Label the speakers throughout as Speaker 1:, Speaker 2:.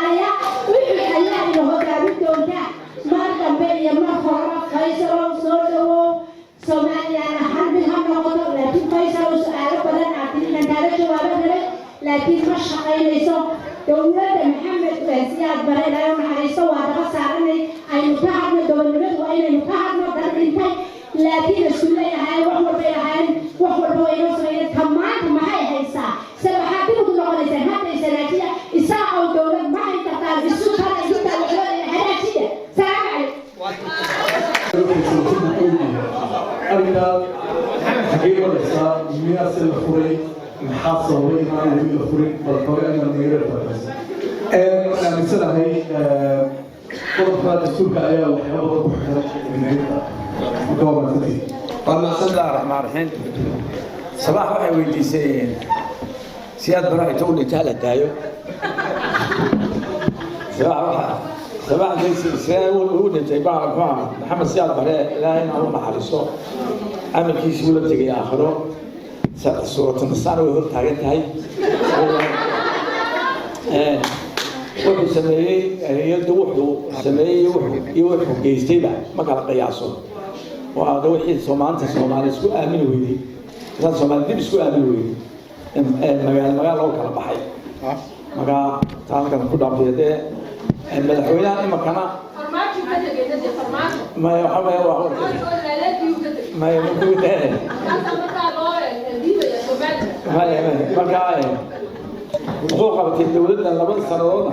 Speaker 1: shaqaalaya wixii ayaa ina hogaamin doonta mar dambe iyo mar hore faysal soo dhawow Soomaaliland hadii ha noqoto laakiin faysal su'aalo badan aadin kala jawaabay laakiin ma shaqaynayso dowladda Maxamed Siyaad Barre oo naxariisto waa daba saaranay aynu ka hadno dowladnimadu waa inaynu ka hadno dad intay laakiin isku leeyahay wax walba yahay wax walba way noo sameeyeen kamaanta maxay haysaa sabaxaad ku noqonaysaa hadda sanaajiya isaa oo dowlad ma ay taqaan isu kala inta waxba hadajiya salaam
Speaker 2: أرجع حقيقة الإسلام ميراث الخوري محاصر وين عن الخوري بالطريقة الميراث أنا مثلا هي قرطة السوق عليها وحيوة بحر من عيدها مقاومة تدي.
Speaker 3: قال صلى الله الرحمن الرحيم صباح وحي ويلي سياد براي تولي تالا تايو صباح ليس سيقول هو انت يبارك فاهم محمد سياد براي لا هنا هو محرسه عمل كيس ولا تجي اخره سورة النصارى ويقول تاجت هاي وحي سميه يدوحوا سميه يوحوا جيستيبا ما كان قياسه وهذا وحيد سومالي سكو آمن ويدي كان سومالي دي بسكو آمن ويدي مجال لو كان بحي مجال تعال كان كل عبد يده مدحونا إما كان ما يحمى ما يمكن ده ما كان حقوق الدولة لبض سنوات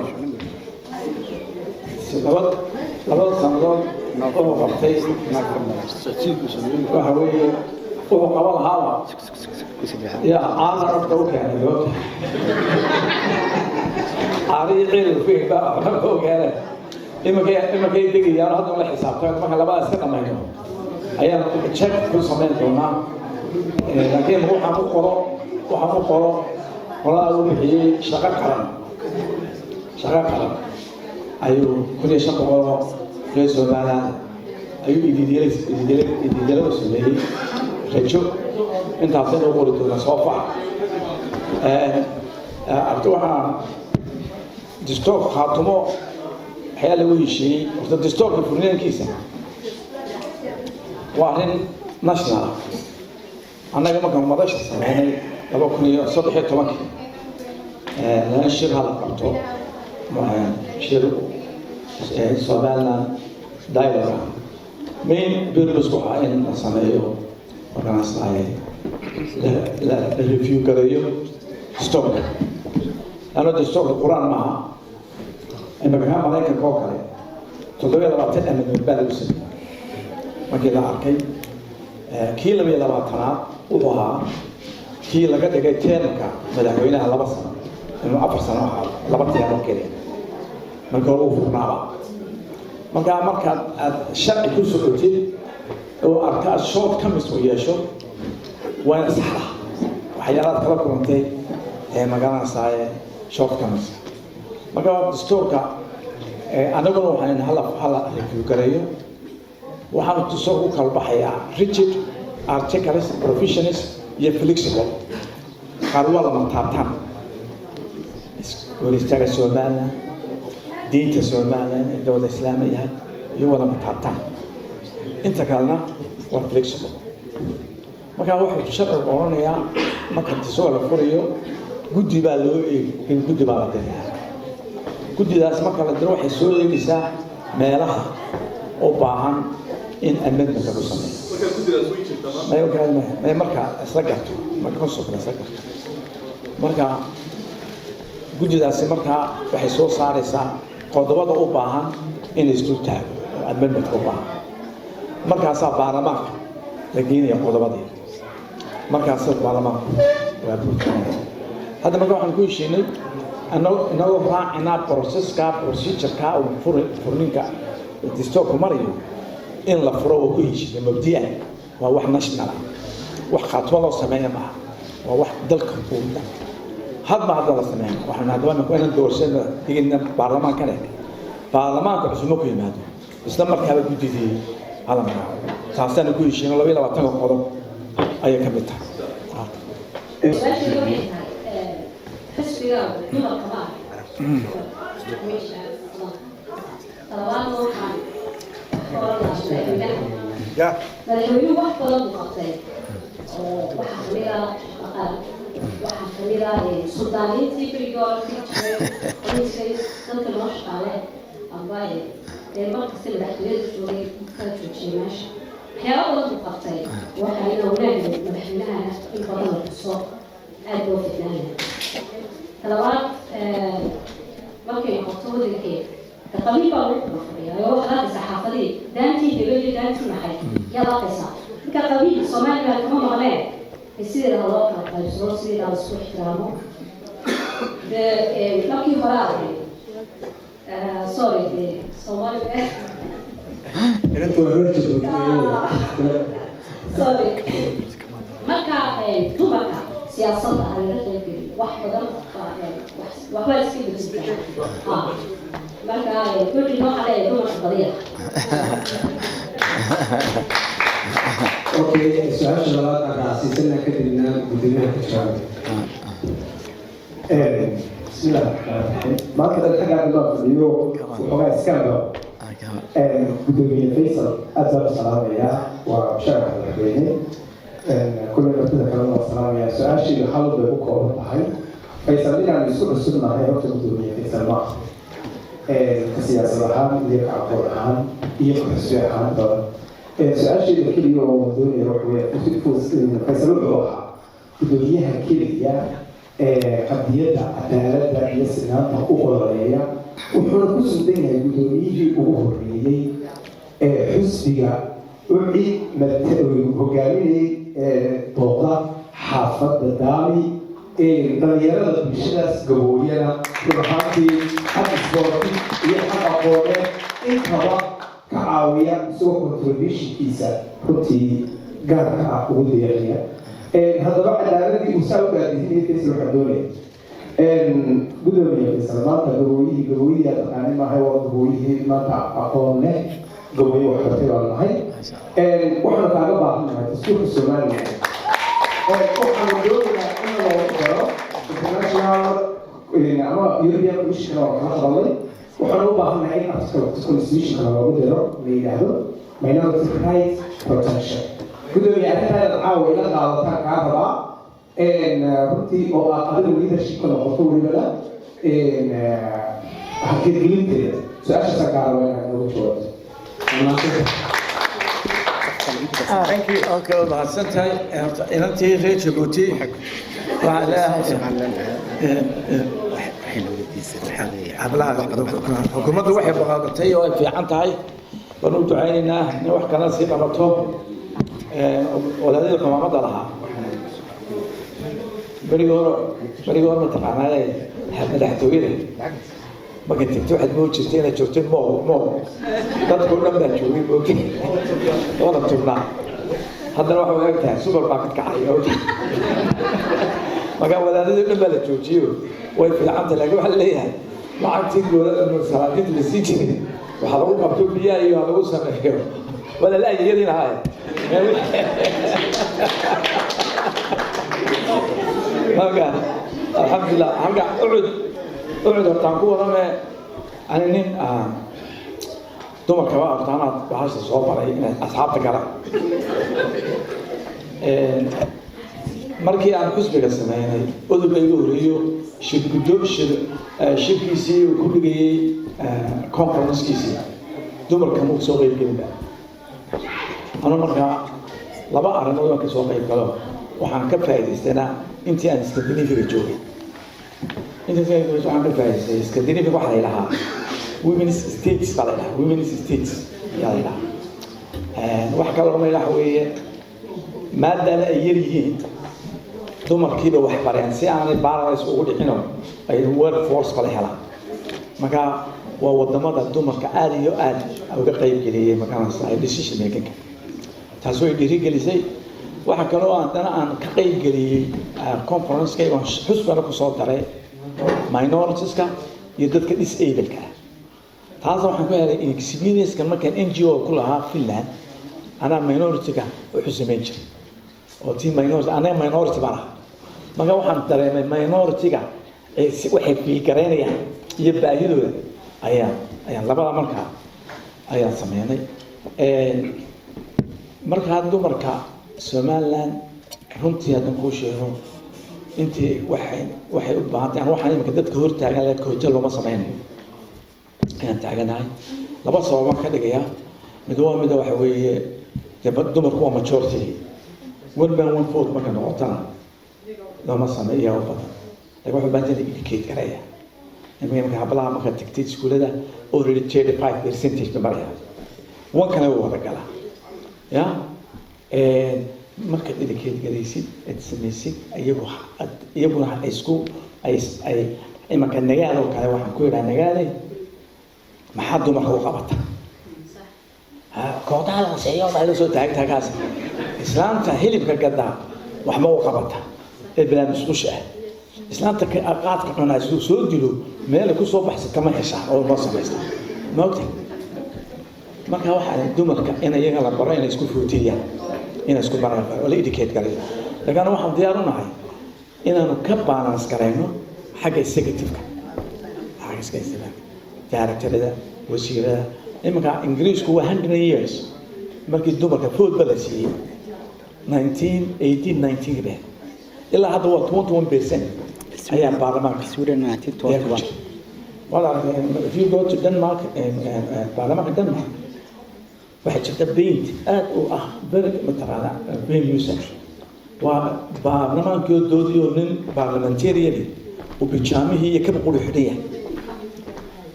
Speaker 3: لبض سنوات نقوم بقتيس وحوي وقبل هذا يا أنا رفضوك يعني الوقت عاري عيل فيه بقى رفضوك يعني إما كي تيجي يا رهض ولا حساب ما كان لباس كذا ما ينام أيام تشيك كل سمين تونا لكن هو حمو قرا ولا أقول هي شقق كلام أيوه كل شيء قرا ليس ولا أيوه يدير وسليه رجوا أنت عارفين أقول لك صوفا أرتوها دستور خاتمه حيال شيء الدستور الفلاني كيسة واحد نشنا أنا كم كم مرة شفت يعني لو كني صدق تمك لا الشيء هذا قلته شيء سوالنا دايرة مين بيربسكوا إن صنايعه وكان صنايع لا الريفيو كذايو ستوب أنا دستور القرآن معه إما كان ملاك الكوكري تدوي لبعتين من البلد وسنين ما كذا عركي كي لم يلبعتنا وضها كي لقد جيتين مدحوينها لبصنا إنه 4 سنوات لبعتين وكذا من قالوا فوقنا بعض مركا الشرع كل سكوتين وأركا الشوط كم يسوي شو وين صحراء وحيارات كلا كونتي مكان ساي شوط كم مركا دستورك أنا قلنا وحنا هلا ريفيو كريه وحنا تسوق كالبحية rigid articles professionals flexible قالوا لما تعبتان ولستجا سومالا دينتا سومالا الدولة الإسلامية هو لما تعبتان أنت قالنا flexible ما كان واحد شرع قرآنيا ما كان تسوق الفريو جودي بالو إن جودي بالدنيا جودي ده اسمه كان تروح يسوق لسه مالها وباهم إن أمنت كبسمة ما يمكن ما مركا سرقته ما كان صوت سرقته مركا جودي ده اسمه مركا بحسوا صار إسا قدوة وباهم إن استوتاب أمنت وباهم مركا صار بارمك لكن يا قدوة دي مركا صار بارمك هذا ما كان كل شيء إنه راعنا بروسيجر كا وفرنين كا الدستور كماريو إن لا فرو كويش مبدئيا وواحد ناشنال واحد خطوة لو سمعنا معه وواحد دلك كوم هذا ما هذا سمعنا وإحنا هذا ما كنا ندور سنة تيجي برلمان كله برلمان كعشان نقول ما هذا بس لما كان بيجي هذا ما سأستنى كويش إنه لو يلا بتنقل قرض أي كميتها
Speaker 1: madaxweynuhu wax badan buu qabtay oo waxaa kamid ah dhaqan waxaa kamid ah suldaaniintii berigoorkii jiray qoyskay dadka noo shaqaale amba markasta madaxtooyada joogay kala joojiyay meesha waxyaaba badan buu qabtay waxaa inaa wanaagay madaxweynaha in badan la tuso aad loo fidnaanaya talabaad markay noqoto wadankeeda الطبيب أو هو هذا الصحافي دانتي دبلي دانتي محي يلا قصة كطبيب صومالي بعد كم مغلاه يصير الله يصير يصير على الصبح كلامه ده لكن مراري سوري ده صومالي
Speaker 2: أنتوا هرجت
Speaker 1: سوري مكة توبكة سياسة على الرجل واحدة وحوالي سكيب marka kulli ma xalay dumar qadiya
Speaker 4: okay su'aasha labaad aan raacsiisana kadibna guddimaha ka jawaabay bismillah marka dadka qaar loo fadhiyo waxaa iskaba guddiga Faisal azab salaamaya waa sharax madaxweyne kulli dadka kale oo salaamaya su'aashii hal bay u kooban tahay Faisal inaan isku cusubnahay horta guddiga Faisal ma كسياسة الحال يقع الحال يقع السياحة سؤال شيء كذي ومدون يروح ويفوز فيصلوا بروحها بدونيها كذي قضية عدالة يسنا أخرى وحنا كل دينا بدونيه أخرى حسبيا وعي متهجمين طاقة حافظ دامي dhalinyarada bulshadaas gaboobiyana ruuxaantii xag isboorti iyo xag aqooneed intaba ka caawiya isagoo contributionkiisa runtii gaarka ah ugu deeqaya haddaba cadaaladii uu saa u gaadihinaya Faisal waxaa doonaya gudoomiye Faisal maanta gabooyihii taqaani maahay waa gabooyihii maanta aqoon leh gabooyi waxbartay baan nahay waxaanu kaaga baahannahay dastuurka Soomaaliya waxaanu doonaynaa in loo daro international ama European Commission oo kala hadlay waxaanu u baahannahay in article constitution loogu daro la yidhaahdo minority rights protection gudoomiye arrintaada caawa ila qaadataan kaa rabaa runtii oo aad adigu leadership noqoto welibana hirgelinteeda su-aashaasa kaa rabaa inaad noogu jawaabto
Speaker 3: Thank you. Okay, well, Santai, and I'm Rachel Bouti. حكومة واحد بقى وأي في عنتاي بنقول عيننا نروح كنا سيب على طب ولا ذي القمامة لها بريور متقعنة حتى تحتويه ما كنت تروح تقول شفتين شفتين مو تدخل لما تشوفي بوكي ولا تطلع هذا روح وقتها سوبر ماركت كحيوي ما كان ولا هذا لما تشوفيه وفي العمد لا جوه الليها ما عم تقول إنه سرقت السيتي وحضروا مكتوب لي أيوة هذا وصل محكمة ولا لا يجري هاي ما كان الحمد لله هرجع أقعد التنقوة رمى أنا نين دوما كوا أنا بحاجة صعوبة على أصحاب تجارة markii aan xusbiga sameeyay udubeygu horiyo shirkiisii uu ku dhigayay conference-kiisii dumarka muu soo qayb gelin ana markaa laba arrimood oo ka soo qayb galo waxaan ka faa'iideysanaa intii aan Scandinavia joogay waxaan ka faa'iideystay Scandinavia waxa ay lahaa women's states yaa lahaa wax kale oo meelaha weeye maadaama ay yar yihiin dumarkiiba wax bareen si aanay baarays ugu dhicino ay workforce kale helaan marka waa wadamada dumarka aad iyo aad uga qayb geliyay markaas ay decision making taas way dhiirigelisay waxa kale oo aan ka qayb geliyay conference-ka oo xusbana ku soo daray minorities-ka iyo dadka disabled-ka taas waxaan ku helay experience-ka markaan NGO ku lahaa Finland ana minority-ka oo xusameyn jiray oo tii minority baa marka waxaan dareemay minority-ga waxay fiigareynayaan iyo baahidooda ayaan labada markaa ayaan sameynay markaa dumarka Somaliland runtii haddaan kuu sheego intii waxay u baahan tahay waxaan imika dadka hor taagan la koojo looma sameynayo ayaan taaganahay laba sabab ka dhigaya mid waxa weeye dumarku waa majority one man one vote marka noqotana looma sameeyo oo badan laga wuxuu baahan yahay educate garaya imika hablaha marka tagtid iskuulada already 35% ka maraya wan kale wada gala ya marka educate garaysid sameysid iyaguna isku ay imika nagaalo kale waxaan ku yiraahdaa nagaalay maxaa dumarka u qabata kooxda la sayo ay soo taagtaagaas islaamta hilibka gada wax ma u qabata ee bilaan isku shaah islaamta ka qaadka qanaa soo dilo meel ku soo baxsata ma hesha oo ma samaysta maogta marka waxa dumarka in iyaga la baro in isku fuutiyaan in isku baraan oo la educate garay lagana waxaan diyaar u nahay inaanu ka balance garayno xagga executive-ka director-da wasiirada imika Ingiriisku waa 100 years markii dumarka food balance 1918 be ilaa hadda waa 21% ayaa baarlamaanka
Speaker 5: Sweden 1921
Speaker 3: if you go to Denmark baarlamaanka Denmark waxay jirta beint aad u very matarada very usage waa baarlamaanka doodiyo nin parliamentarian u bijaamihii iyo kaba qulu xidhaya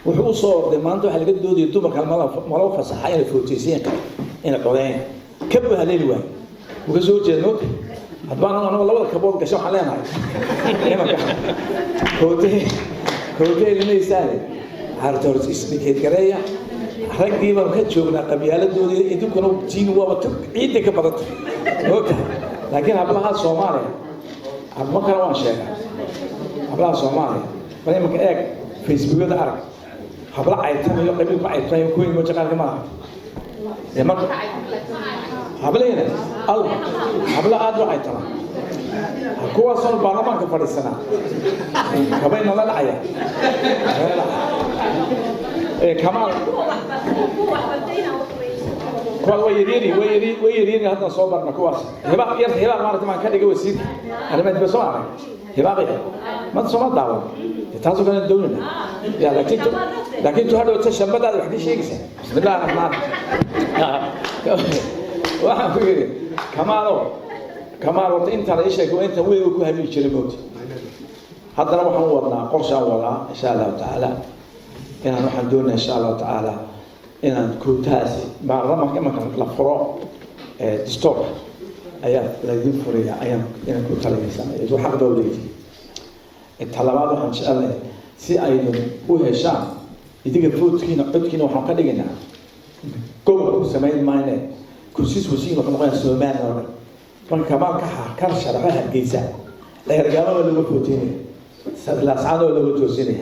Speaker 3: wuxuu soo orday maanta waxa laga doodiyay dumarka malo fasaxa inay footaysiin in qodeen ka bahaleeli waay uga soo jeedno hadbaan ana labada kabood gasho waxaan leenahay imaka hootay inay saale hartoor isdikeed gareeya ragii baan ka joognaa qabyaaladoodii idinkuna tiin waa ciid ka badan okay laakiin hablaha Soomaaliya habma kale waan sheegay hablaha Soomaaliya bari marka eeg Facebook-da arag habla ay tahay qabiilku ay tahay ku inoo jaqalka ma aha marka hableena habla aad waxay tahay kuwa soo baarlamaanka fadhiisana kabayna la dhacaya kamal kuwa wayiriin hadda soo barna kuwaas hibaa maartay maan ka dhigay wasiir arrimaha dibadda Soomaaliya hibaa ما تصمت دعوة تاسو كنا دولنا يا لكن تو هذا تشبه هذا وحدي شيء كذا بسم الله الرحمن واحد فيري كمال وقت أنت على إيشك وأنت وين وكل هذي الكلمات هذا نروح نورنا قرشة ولا إن شاء الله تعالى إن نروح ندورنا إن شاء الله تعالى إن نكون تاسي مع رمى كما كان الفراغ دستور أيام لازم فريا أيام إن نكون تلاميذ إذا حق دولتي الطلبات وحن شاء الله سي أيضا هو هشام يديك فوت كنا قد كنا وحن قد جينا كم سمين معنا كوسيس وسين وحن قاعد سومان ولا كمان كرش على هذا الجيزة لا يرجعون ولا فوتيني لا سعادة ولا توزيني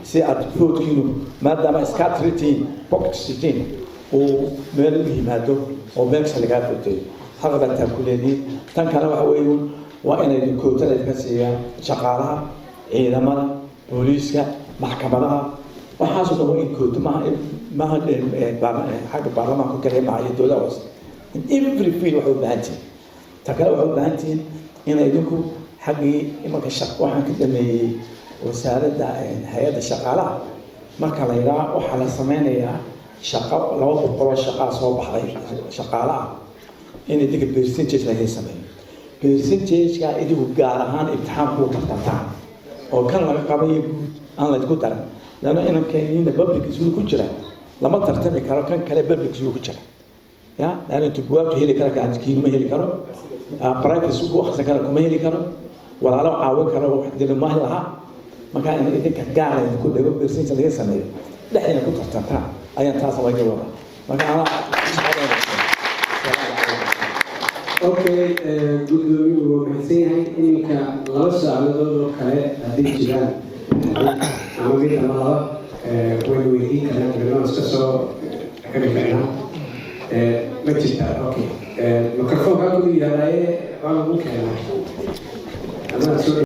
Speaker 3: سي أتفوت كنا ما دام إسكاتريتين بوكسيتين ومرمي مادو وبنكس اللي قاعد فوتين هذا بتأكلني تنكنا وحويون وأنا الكوتة اللي كسية شغالها ciidamada booliiska maxkamadaha waxa soo dhaw in kood ma xagga baarlamaanka kale ma ay dowladda in every field waxa u baahan tahay takala waxa u baahan tahay in ay idinku xaqii imanka shaqo waxaan ka dhameeyay wasaaradda hay'adda shaqaalaha marka la yiraahdo waxa la sameeyaa shaqo laba boqol shaqo soo baxday shaqaalaha in idiga percentage la sameeyo percentage-ka idigu gaar ahaan imtixaanku tartantaa oo kan laga qabay aan la isku darin lana in keenina public isku ku jira lama tartami karo kan kale public isku ku jira ya lana intu buuqto heli kara ka adkiin ma heli karo private isku wax kale kuma heli karo wala la caawin karo wax dil ma laha marka in idinka gaar ah ku dhago percent laga sameeyo dhaxina ku tartantaa ayaan taas laga wada marka ana
Speaker 6: Okay, gudoomiye waxay inka laba saacadood kale hadii jiraan ama mid ama laba way weydiin karaan barnaamij ka soo xiriirna ma jirtaa okay microphone ka ku yahay waa mumkin ama